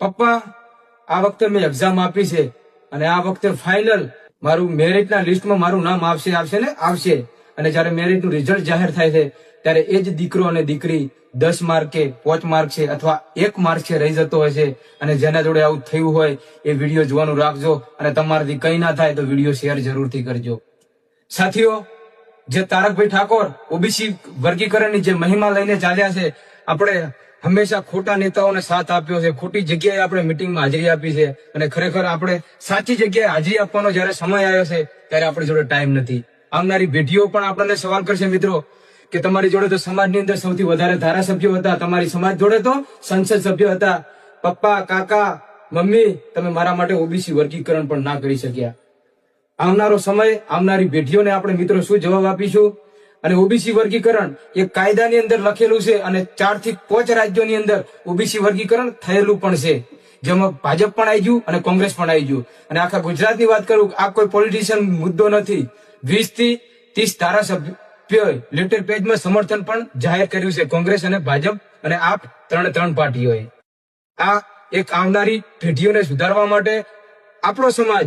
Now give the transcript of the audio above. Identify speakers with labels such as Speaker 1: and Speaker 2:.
Speaker 1: પપ્પા, આ વખતે મેં એક્ઝામ આપી છે અને આ વખતે ફાઇનલ મારું મેરિટના લિસ્ટમાં મારું નામ આવશે. અને જયારે મેરિટનું રિઝલ્ટ જાહેર થાય છે ત્યારે એ જ દીકરો અને દીકરી 10 માર્કે 5 માર્ક છે અથવા 1 માર્ક છે રહી જતો હોય છે. અને જેના જોડે આવું થયું હોય એ વિડીયો જોવાનું રાખજો અને તમારાથી કઈ ના થાય તો વિડીયો શેર જરૂરથી કરજો. સાથીઓ, જે તારકભાઈ ઠાકોર ઓબીસી વર્ગીકરણની જે મહિમા લઈને ચાલ્યા છે, આપણે હંમેશા ખોટા નેતાઓને સાથ આપ્યો છે, ખોટી જગ્યાએ આપણે મિટિંગમાં હાજરી આપી છે અને ખરેખર આપણે સાચી જગ્યાએ હાજરી આપવાનો જયારે સમય આવ્યો છે ત્યારે આપણી જોડે ટાઈમ નથી. આવનારી પેઢીઓ પણ આપણને સવાલ કરશે મિત્રો કે તમારી જોડે તો સમાજની અંદર સૌથી વધારે ધારાસભ્યો હતા, તમારી સમાજ જોડે તો સંસદ સભ્યો હતા. પપ્પા, કાકા, મમ્મી, તમે મારા માટે ઓબીસી વર્ગીકરણ પણ ના કરી શક્યા. આવનારો સમય, આવનારી પેઢીઓને આપણે મિત્રો શું જવાબ આપીશું? અને ઓબીસી વર્ગીકરણ એ કાયદાની અંદર લખેલું છે અને 4 થી 5 રાજ્યોની અંદર ઓબીસી વર્ગીકરણ થયેલું પણ છે, જેમાં ભાજપ પણ આવી ગયું અને કોંગ્રેસ પણ આવી ગયું. અને આખા ગુજરાતની વાત કરું, આ કોઈ પોલિટિશિયન મુદ્દો નથી. 20 થી 30 ધારાસભ્યોએ લેટર પેજમાં સમર્થન પણ જાહેર કર્યું છે, કોંગ્રેસ અને ભાજપ અને આપ ત્રણ પાર્ટીઓએ. આ એક આવનારી પેઢીઓને સુધારવા માટે આપણો સમાજ